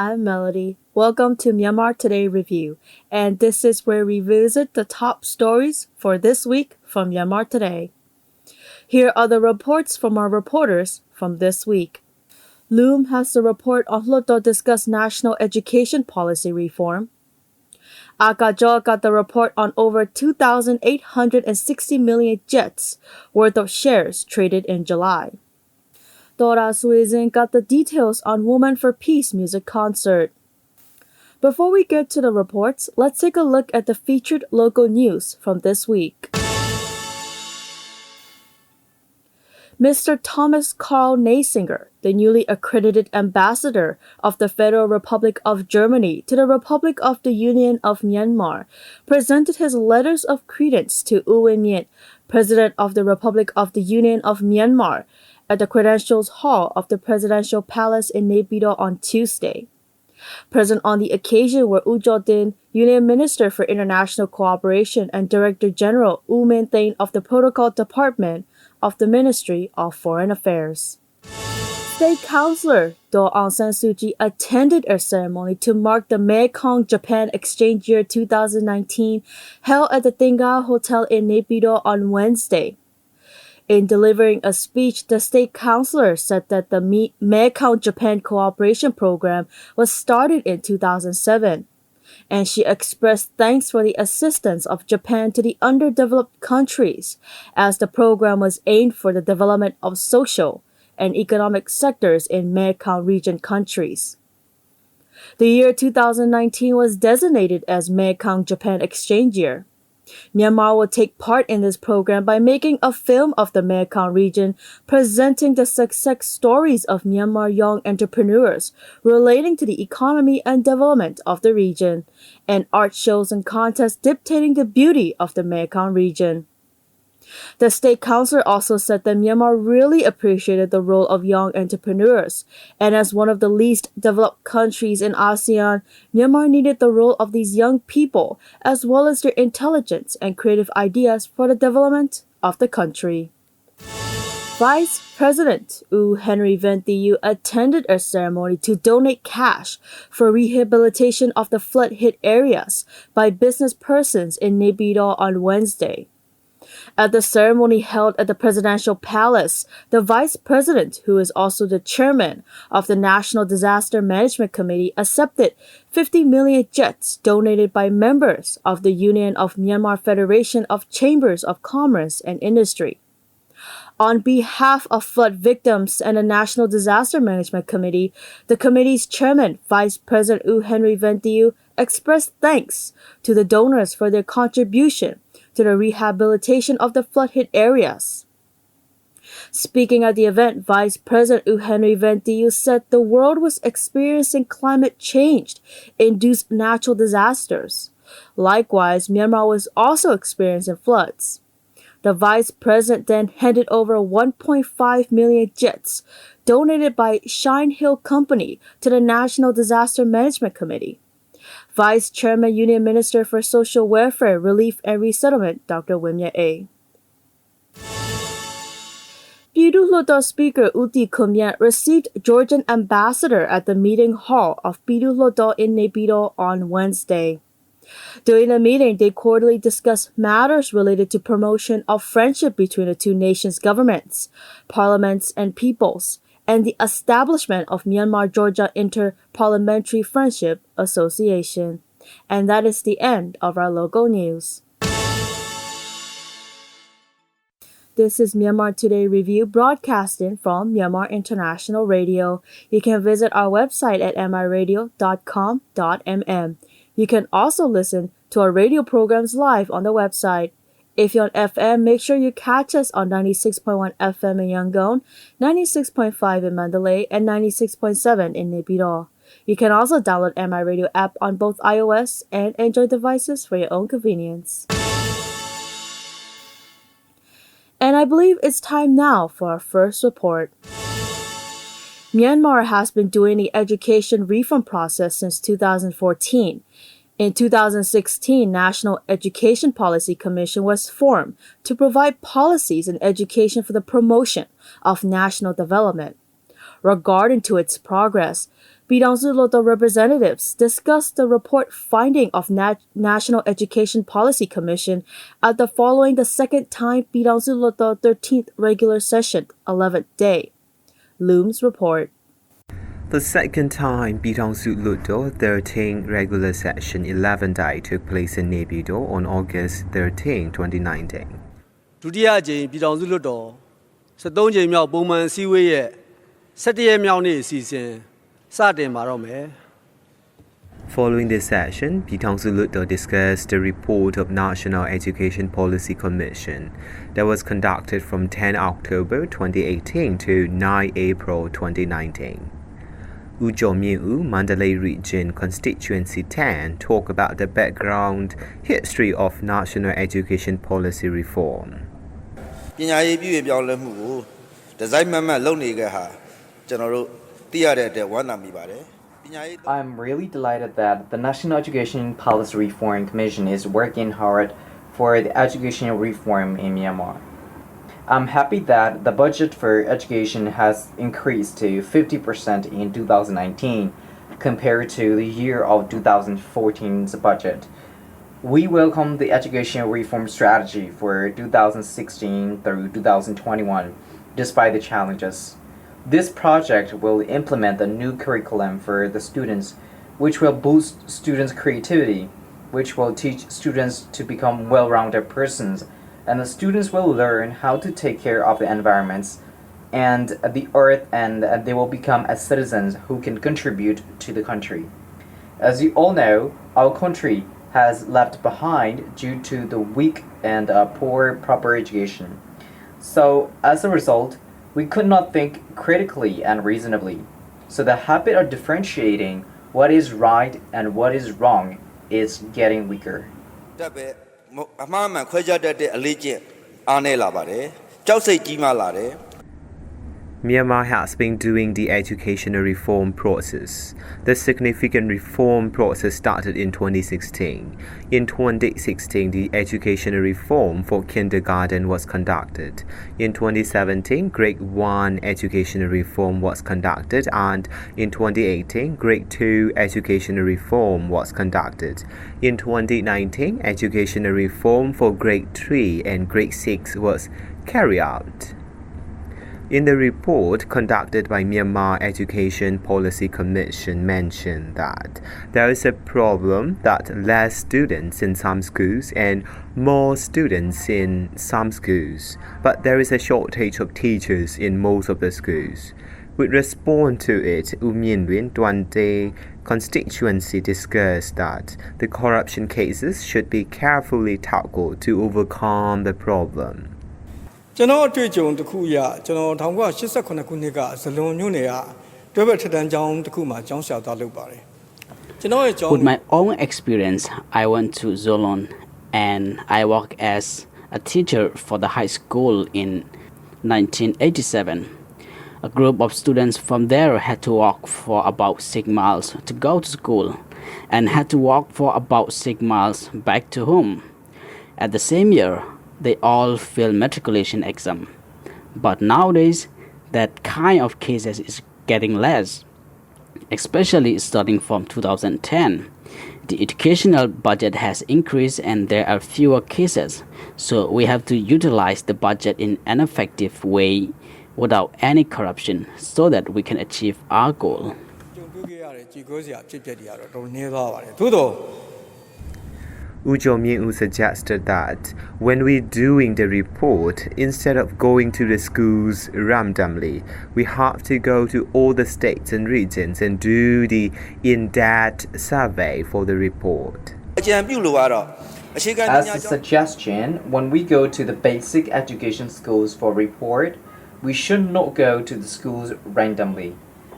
I'm Melody. Welcome to Myanmar Today Review, and this is where we visit the top stories for this week from Myanmar Today. Here are the reports from our reporters from this week. Loom has the report on Hluttaw discuss national education policy reform. Akajo got the report on over 2,860 million jets worth of shares traded in July. Dora Suizin got the details on Woman for Peace music concert. Before we get to the reports, let's take a look at the featured local news from this week. Mr. Thomas Karl Nasinger, the newly accredited ambassador of the Federal Republic of Germany to the Republic of the Union of Myanmar, presented his letters of credence to U Win Myint, President of the Republic of the Union of Myanmar, at the Credentials Hall of the Presidential Palace in Naypyidaw on Tuesday. Present on the occasion were U Jo-din, Union Minister for International Cooperation and Director General U Min Thain of the Protocol Department of the Ministry of Foreign Affairs. State Councilor Do Aung San Suu Kyi attended a ceremony to mark the Mekong Japan Exchange Year 2019 held at the Tenga Hotel in Naypyidaw on Wednesday. In delivering a speech, the state councilor said that the Mekong Japan Cooperation Program was started in 2007, and she expressed thanks for the assistance of Japan to the underdeveloped countries, as the program was aimed for the development of social and economic sectors in Mekong region countries. The year 2019 was designated as Mekong Japan Exchange Year. Myanmar will take part in this program by making a film of the Mekong region presenting the success stories of Myanmar young entrepreneurs relating to the economy and development of the region, and art shows and contests dictating the beauty of the Mekong region. The state councilor also said that Myanmar really appreciated the role of young entrepreneurs, and as one of the least developed countries in ASEAN, Myanmar needed the role of these young people as well as their intelligence and creative ideas for the development of the country. Vice President U Henry Van Thieu attended a ceremony to donate cash for rehabilitation of the flood-hit areas by business persons in Naypyidaw on Wednesday. At the ceremony held at the Presidential Palace, the Vice President, who is also the Chairman of the National Disaster Management Committee, accepted 50 million jets donated by members of the Union of Myanmar Federation of Chambers of Commerce and Industry. On behalf of flood victims and the National Disaster Management Committee, the committee's chairman, Vice President U Henry Van Thieu, expressed thanks to the donors for their contribution to the rehabilitation of the flood-hit areas. Speaking at the event, Vice President U Henry Van Thieu said the world was experiencing climate change-induced natural disasters. Likewise, Myanmar was also experiencing floods. The Vice President then handed over 1.5 million jets donated by Shine Hill Company to the National Disaster Management Committee. Vice Chairman Union Minister for Social Welfare, Relief and Resettlement, Dr. Wimya A. Pidu Hluttaw Speaker Uti Kumyat received Georgian ambassador at the meeting hall of Pidu Hluttaw in Naypyidaw on Wednesday. During the meeting, they cordially discussed matters related to promotion of friendship between the two nations' governments, parliaments, and peoples, and the establishment of Myanmar-Georgia Inter-Parliamentary Friendship Association. And that is the end of our local news. This is Myanmar Today Review broadcasting from Myanmar International Radio. You can visit our website at miradio.com.mm. You can also listen to our radio programs live on the website. If you're on FM, make sure you catch us on 96.1 FM in Yangon, 96.5 in Mandalay, and 96.7 in Naypyidaw. You can also download MI Radio app on both iOS and Android devices for your own convenience. And I believe it's time now for our first report. Myanmar has been doing the education reform process since 2014. In 2016, National Education Policy Commission was formed to provide policies in education for the promotion of national development. Regarding to its progress, Bidangsuloto representatives discussed the report finding of National Education Policy Commission at the following the second time Bidangsuloto 13th regular session, 11th day. Looms report. The second time Bidangsuloto 13th regular session 11th day took place in Naypyidaw on August 13, 2019. ဒုတိယအကြိမ်ပြည်ထောင်စုလွှတ်တော်73ကြိမ်မြောက်ပုံမှန်အစည်းအဝေးရဲ့17ရက်မြောက်နေ့အစီအစဉ်စတင်ပါတော့မယ် Following this session, Bidangsuloto discussed the report of National Education Policy Commission that was conducted from 10 October 2018 to 9 April 2019. Ujomyu, Mandalay Region Constituency 10, talk about the background history of National Education Policy Reform. ပညာရေးပြုပြင်ပြောင်းလဲမှုကိုဒီဇိုင်းမှန်မှန်လုပ်နေခဲ့ဟာကျွန်တော်တို့သိရတဲ့အတွက်ဝမ်းသာမိပါတယ် I'm really delighted that the National Education Policy Reform Commission is working hard for the educational reform in Myanmar. I'm happy that the budget for education has increased to 50% in 2019 compared to the year of 2014's budget. We welcome the education reform strategy for 2016 through 2021 despite the challenges. This project will implement a new curriculum for the students, which will boost students' creativity, which will teach students to become well-rounded persons, and the students will learn how to take care of the environments and the earth, and they will become as citizens who can contribute to the country. As you all know, our country has left behind due to the weak and poor proper education. So, as a result, we could not think critically and reasonably. So the habit of differentiating what is right and what is wrong is getting weaker. တက်ပဲအမှားမှန်ခွဲခြားတတ်တဲ့အလေးကျင့်အားနည်းလာပါတယ်ကြောက်စိတ်ကြီးမားလာတယ် Myanmar has been doing the educational reform process. The significant reform process started in 2016. In 2016, the educational reform for kindergarten was conducted. In 2017, grade 1 educational reform was conducted, and in 2018, grade 2 educational reform was conducted. In 2019, educational reform for grade 3 and grade 6 was carried out. In the report conducted by Myanmar Education Policy Commission mentioned that there is a problem that less students in some schools and more students in some schools, but there is a shortage of teachers in most of the schools. With response to it, Umyinwin Dwante constituency discussed that the corruption cases should be carefully tackled to overcome the problem. ကျွန်တော်အတွေ့အကြုံတစ်ခုအရကျွန်တော်1989ခုနှစ်ကဇလွန်မြို့နယ်ကတွဲဘက်ထက်တန်းကျောင်းတစ်ခုမှာကျောင်းဆရာသားလုပ်ပါတယ်ကျွန်တော်ရဲ့ကျောင်း With my own experience, I went to Zolon and I worked as a teacher for the high school in 1987. A group of students from there had to walk for about 6 miles to go to school and had to walk for about 6 miles back to home. At the same year, they all failed matriculation exam. But nowadays, that kind of cases is getting less, especially starting from 2010. The educational budget has increased and there are fewer cases, so we have to utilize the budget in an effective way without any corruption so that we can achieve our goal. Ujomyu suggested that when we're doing the report, instead of going to the schools randomly, we have to go to all the states and regions and do the in-depth survey for the report. As a suggestion, when we go to the basic education schools for report, we should not go to the schools randomly.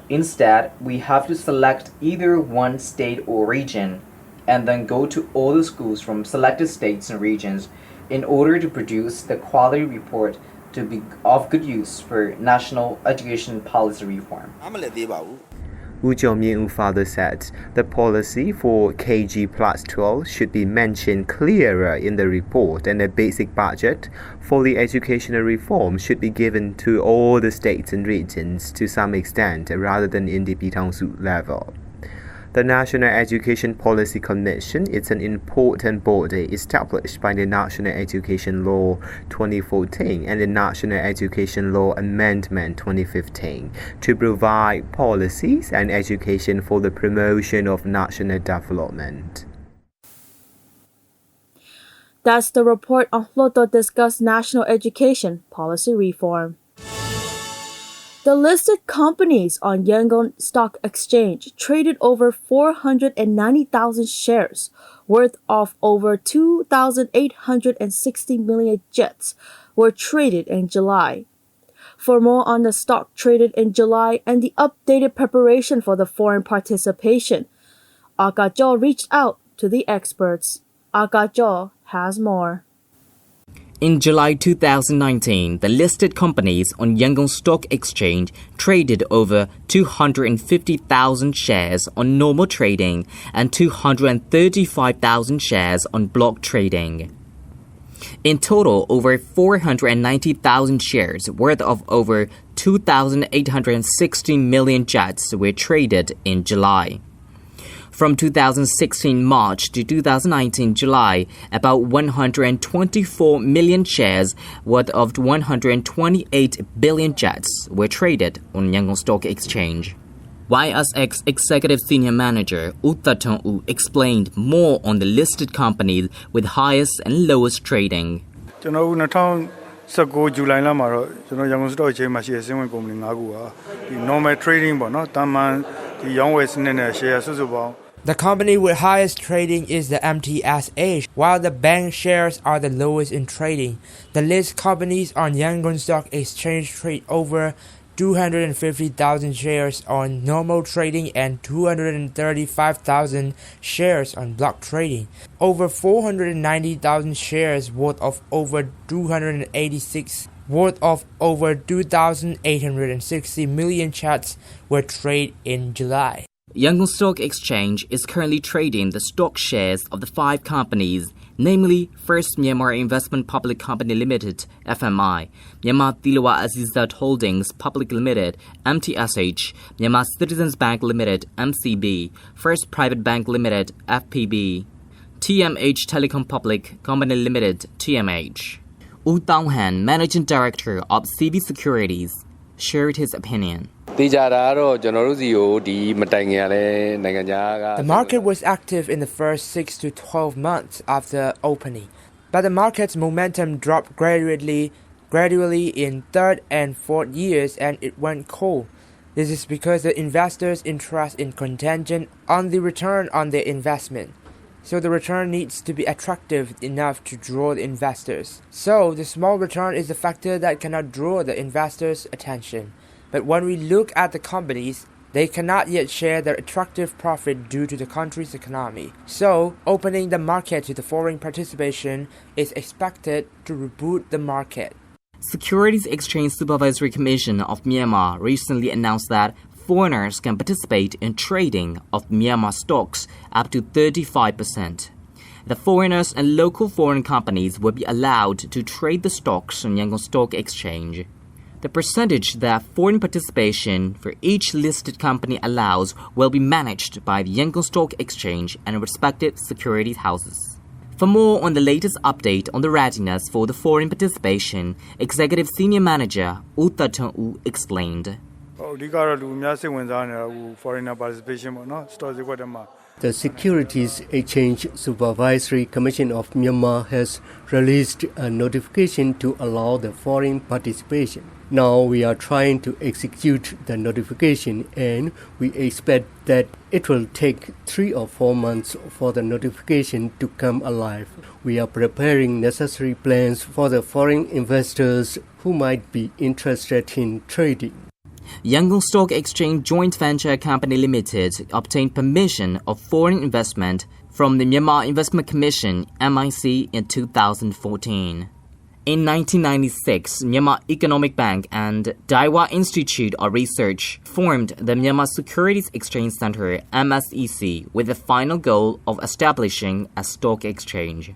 Instead, we have to select either one state or region and then go to all the schools from selected states and regions in order to produce the quality report to be of good use for national education policy reform. Wu Jiaoming further said the policy for KG plus 12 should be mentioned clearer in the report, and a basic budget for the educational reform should be given to all the states and regions to some extent rather than in the Bitangsu level. The National Education Policy Commission is an important body established by the National Education Law 2014 and the National Education Law Amendment 2015 to provide policies and education for the promotion of national development. That's the report on Hloto discuss national education policy reform. The listed companies on Yangon Stock Exchange traded over 490,000 shares, worth of over 2,860 million jets, were traded in July. For more on the stock traded in July and the updated preparation for the foreign participation, Akajo reached out to the experts. Akajo has more. In July 2019, the listed companies on Yangon Stock Exchange traded over 250,000 shares on normal trading and 235,000 shares on block trading. In total, over 490,000 shares worth of over 2,860 million jets were traded in July. From 2016 March to 2019 July, about 124 million shares worth of 128 billion jets were traded on Yangon Stock Exchange. YSX Executive Senior Manager Uttatong U explained more on the listed companies with highest and lowest trading. 19 July လမှာတော့ကျွန်တော်ရန်ကုန်စတော့အချိန်မှာရှိတဲ့စင်ဝင်ကုမ္ပဏီ 5 ခုဟာဒီ normal trading ပေါ့နော်တာမန်ဒီရောင်းဝယ်စနစ်နဲ့ share စုစုပေါင်း The company with highest trading is the MTSA, while the bank shares are the lowest in trading. The list companies on Yangon Stock Exchange trade over 250,000 shares on normal trading and 235,000 shares on block trading. Over 490,000 shares worth of over 2,860 million chats were traded in July. Yangon Stock Exchange is currently trading the stock shares of the 5 companies, namely First Myanmar Investment Public Company Limited (FMI), Myanmar Thilawa Azizat Holdings Public Limited (MTSH), Myanmar Citizens Bank Limited (MCB), First Private Bank Limited (FPB), TMH Telecom Public Company Limited (TMH). Wu Donghan, Managing Director of CB Securities, shared his opinion. The market was active in the first 6 to 12 months after opening, but the market's momentum dropped gradually in third and fourth years and it went cold. This is because the investors' interest in contingent on the return on their investment. So the return needs to be attractive enough to draw the investors. So the small return is the factor that cannot draw the investors' attention. But when we look at the companies, they cannot yet share their attractive profit due to the country's economy. So, opening the market to the foreign participation is expected to reboot the market. Securities Exchange Supervisory Commission of Myanmar recently announced that foreigners can participate in trading of Myanmar stocks up to 35%. The foreigners and local foreign companies will be allowed to trade the stocks on Yangon Stock Exchange. The percentage that foreign participation for each listed company allows will be managed by the Yangon Stock Exchange and respective securities houses. For more on the latest update on the readiness for the foreign participation, Executive Senior Manager Uttatong U explained. The Securities Exchange Supervisory Commission of Myanmar has released a notification to allow the foreign participation. Now we are trying to execute the notification and we expect that it will take 3 or 4 months for the notification to come alive. We are preparing necessary plans for the foreign investors who might be interested in trading. Yangon Stock Exchange Joint Venture Company Limited obtained permission of foreign investment from the Myanmar Investment Commission (MIC) in 2014. In 1996, Myanmar Economic Bank and Daiwa Institute of Research formed the Myanmar Securities Exchange Center (MSEC) with the final goal of establishing a stock exchange.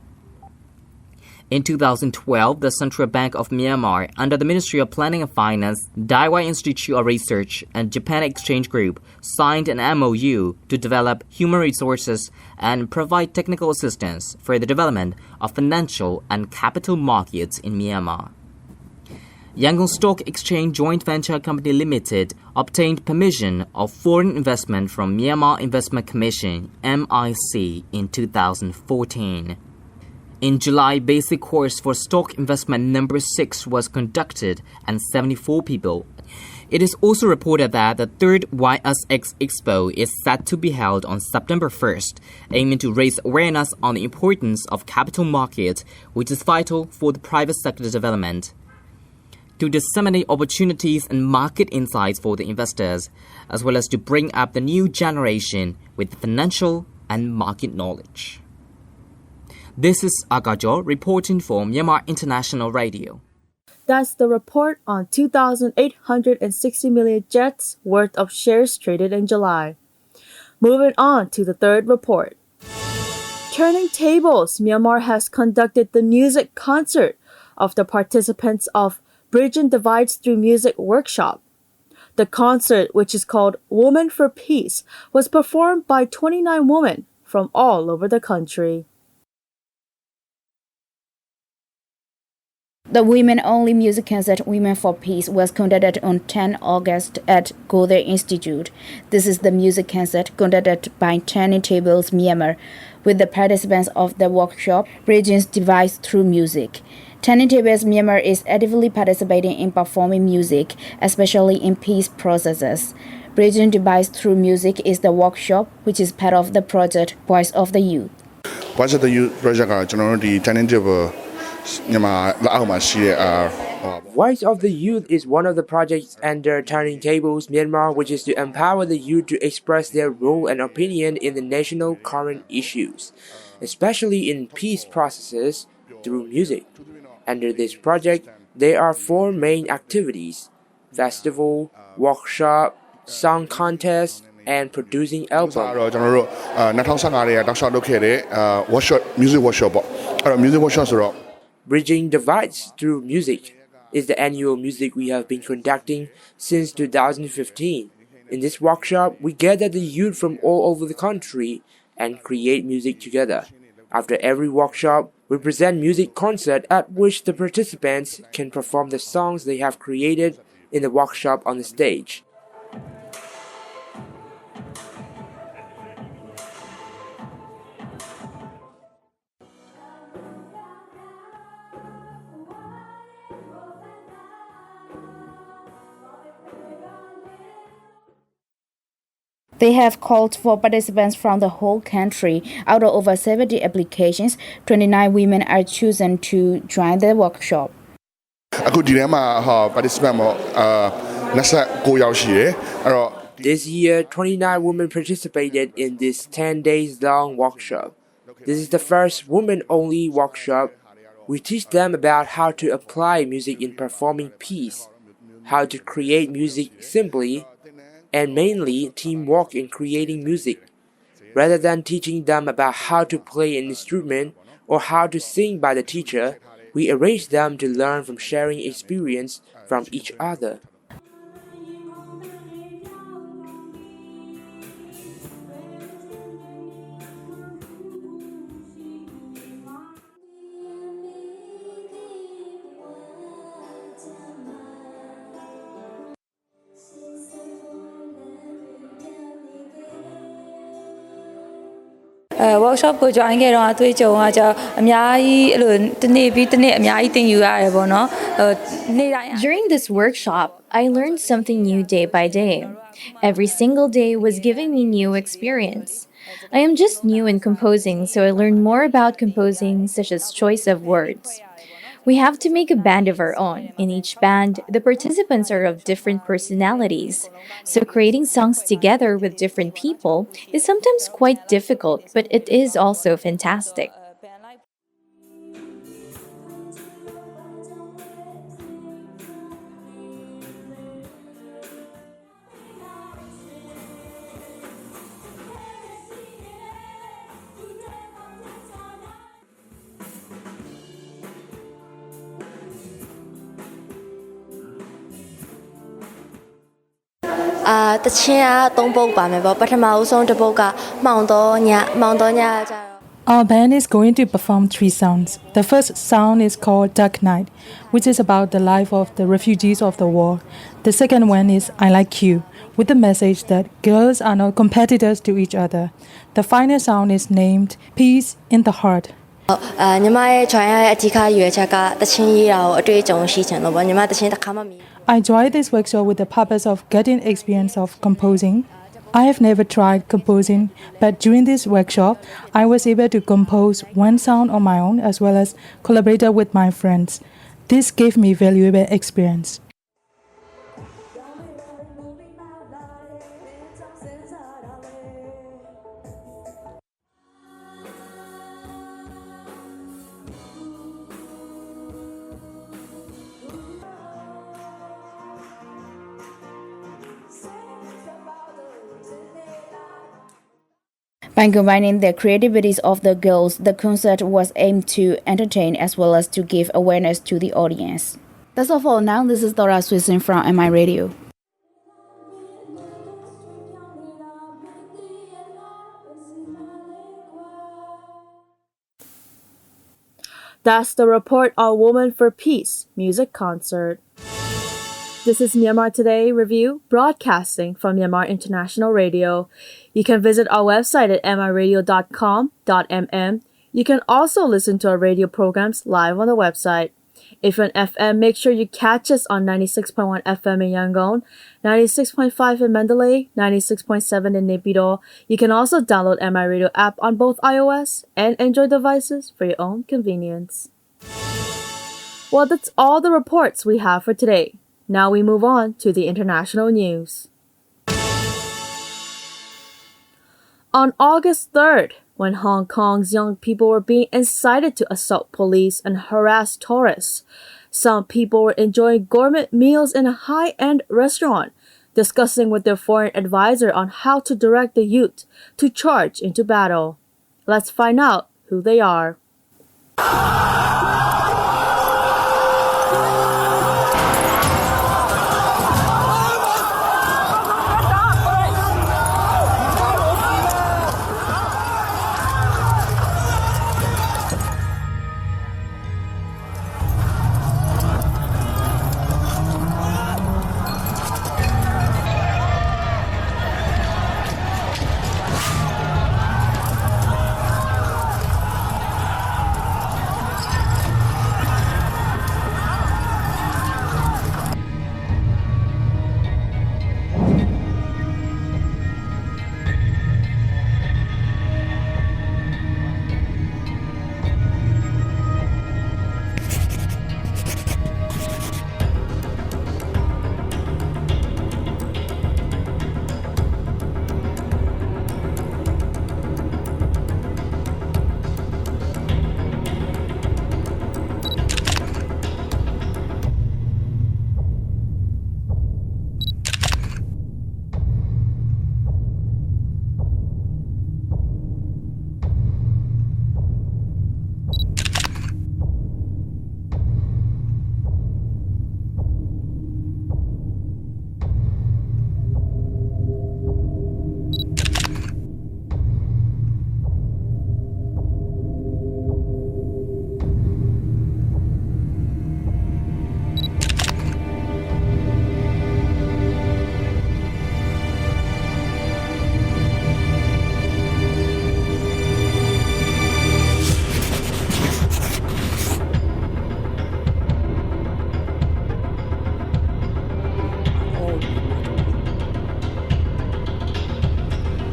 In 2012, the Central Bank of Myanmar, under the Ministry of Planning and Finance, Daiwa Institute of Research, and Japan Exchange Group, signed an MOU to develop human resources and provide technical assistance for the development of financial and capital markets in Myanmar. Yangon Stock Exchange Joint Venture Company Limited obtained permission of foreign investment from Myanmar Investment Commission (MIC) in 2014. In July, basic course for stock investment number 6 was conducted and 74 people. It is also reported that the third YSX Expo is set to be held on September 1st, aiming to raise awareness on the importance of capital markets, which is vital for the private sector development, to disseminate opportunities and market insights for the investors, as well as to bring up the new generation with financial and market knowledge. This is Agajo reporting for Myanmar International Radio. That's the report on 2,860 million jets worth of shares traded in July. Moving on to the third report. Turning tables, Myanmar has conducted the music concert of the participants of Bridging Divides Through Music workshop. The concert, which is called Women for Peace, was performed by 29 women from all over the country. The women-only music concert Women for Peace was conducted on 10 August at Gothe Institute. This is the music concert conducted by Turning Tables Myanmar with the participants of the workshop Bridging Divides Through Music. Turning Tables Myanmar is actively participating in performing music, especially in peace processes. Bridging Divides Through Music is the workshop which is part of the project Voice of the Youth. Voice of the Youth project ကကျွန်တော်တို့ဒီ Turning Table Voice of the Youth is one of the projects under Turning Tables Myanmar, which is to empower the youth to express their role and opinion in the national current issues, especially in peace processes through music. Under this project, there are 4 main activities: festival, workshop, song contest, and producing album. တော့ကျွန်တော်တို့2015ရဲ့တောက်လျှောက်လုပ်ခဲ့တဲ့ workshop music workshop ပေါ့အဲ့တော့ music workshop ဆိုတော့ Bridging Divides Through Music is the annual music we have been conducting since 2015. In this workshop, we gather the youth from all over the country and create music together. After every workshop, we present music concert at which the participants can perform the songs they have created in the workshop on the stage. They have called for participants from the whole country. Out of over 70 applications, 29 women are chosen to join the workshop. အခုဒီထဲမှာparticipant ပေါ့29ယောက်ရှိတယ်အဲ့တော့ This year, 29 women participated in this 10 days long workshop. This is the first women-only workshop. We teach them about how to apply music in performing peace, how to create music simply, and mainly teamwork in creating music. Rather than teaching them about how to play an instrument or how to sing by the teacher, we encourage them to learn from sharing experience from each other. workshop ကို join ခဲ့တော့အတွေ့အကြုံကကြာအများကြီးအဲ့လိုတစ်နေ့ပြီးတစ်နေ့အများကြီးသင်ယူရတယ်ပေါ့နော်နေ့တိုင်း During this workshop, I learned something new day by day. Every single day was giving me new experience. I am just new in composing, so I learned more about composing, such as choice of words. We have to make a band of our own. In each band, the participants are of different personalities. So creating songs together with different people is sometimes quite difficult, but it is also fantastic. တချင်းက3ပုတ်ပါမယ်ပေါ့ပထမဦးဆုံးတစ်ပုတ်ကမောင်တော်ညကြတော့ Our band is going to perform 3 songs. The first song is called Dark Night, which is about the life of the refugees of the war. The second one is I Like You, with the message that girls are not competitors to each other. The final song is named Peace in the Heart. ညီမရဲ့ join ရဲ့အဓိကရွေးချက်ကတချင်းရေးတာကိုအတွေ့အကြုံရှိချင်လို့ပေါ့ညီမတချင်းတစ်ခါမှမမြင် I joined this workshop with the purpose of getting experience of composing. I have never tried composing, but during this workshop, I was able to compose one song on my own as well as collaborate with my friends. This gave me valuable experience. By combining the creativities of the girls, the concert was aimed to entertain as well as to give awareness to the audience. That's all for now. This is Dora Swissing from MI Radio. That's the report on Women for Peace music concert. This is Myanmar Today Review, broadcasting from Myanmar International Radio. You can visit our website at miradio.com.mm. You can also listen to our radio programs live on the website. If you're on FM, make sure you catch us on 96.1 FM in Yangon, 96.5 in Mandalay, 96.7 in Naypyidaw. You can also download MI Radio app on both iOS and Android devices for your own convenience. Well, that's all the reports we have for today. Now we move on to the international news. On August 3rd, when Hong Kong's young people were being incited to assault police and harass tourists, some people were enjoying gourmet meals in a high-end restaurant, discussing with their foreign advisor on how to direct the youth to charge into battle. Let's find out who they are.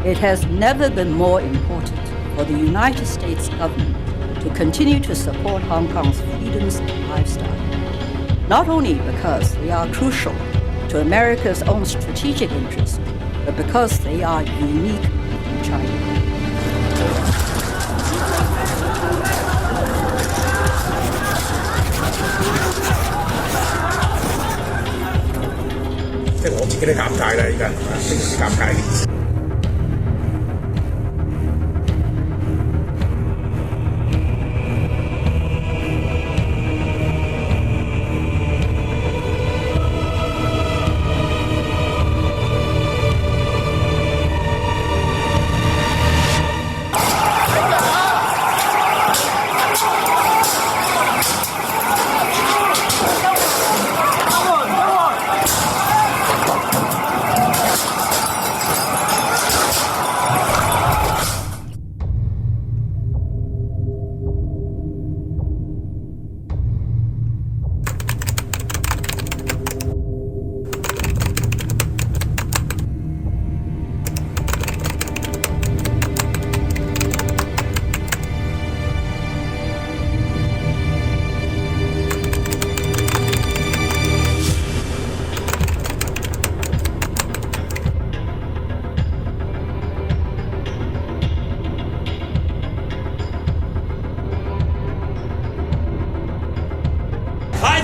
It has never been more important for the United States government to continue to support Hong Kong's freedoms and lifestyle, not only because they are crucial to America's own strategic interests, but because they are unique in China. 即係我自己都尷尬啦，而家非常之尷尬嘅。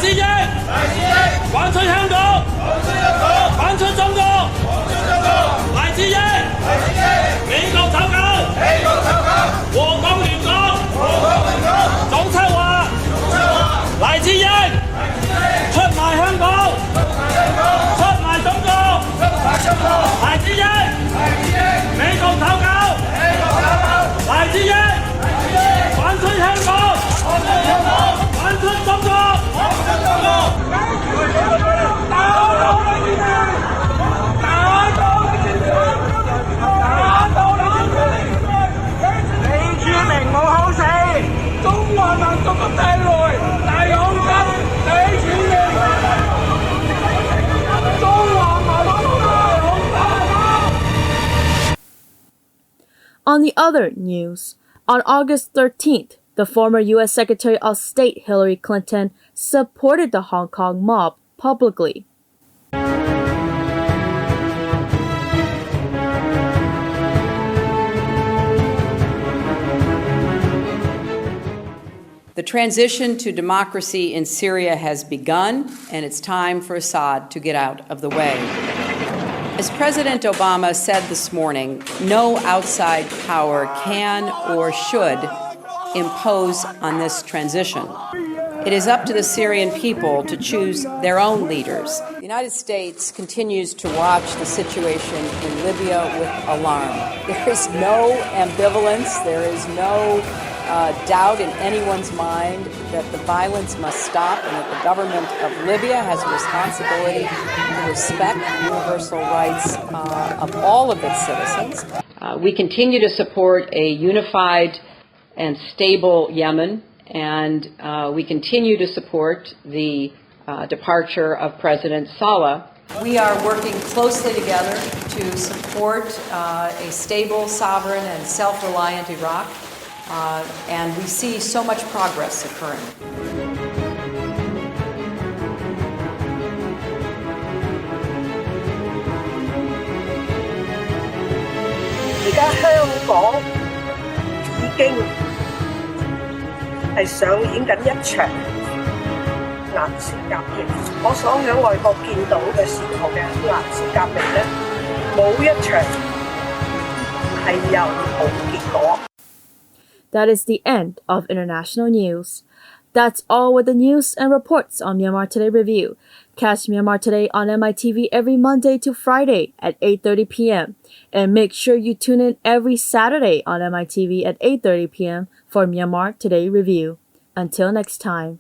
自英，還出香港，還出中國，賴智英，美國醜狗，和港聯港，總策劃，賴智英，出賣香港，出賣中國，賴智英，美國醜狗，賴智英，還出香港，還出中國。On the other news, on August 13th, the former U.S. Secretary of State Hillary Clinton supported the Hong Kong mob publicly. The transition to democracy in Syria has begun, and it's time for Assad to get out of the way. As President Obama said this morning, no outside power can or should impose on this transition. It is up to the Syrian people to choose their own leaders. The United States continues to watch the situation in Libya with alarm. There is no ambivalence, there is no doubt in anyone's mind that the violence must stop and that the government of Libya has a responsibility to respect universal rights of all of its citizens. We continue to support a unified and stable Yemen, and we continue to support the departure of President Saleh. We are working closely together to support a stable, sovereign, and self-reliant Iraq. And we see so much progress occurring. Now, 香港已經係上演緊一場顏色革命。我所喺外國見到嘅時候嘅顏色革命咧，冇一場係有好結果。That is the end of international news. That's all with the news and reports on Myanmar Today Review. Catch Myanmar Today on MITV every Monday to Friday at 8:30 p.m. And make sure you tune in every Saturday on MITV at 8:30 p.m. for Myanmar Today Review. Until next time.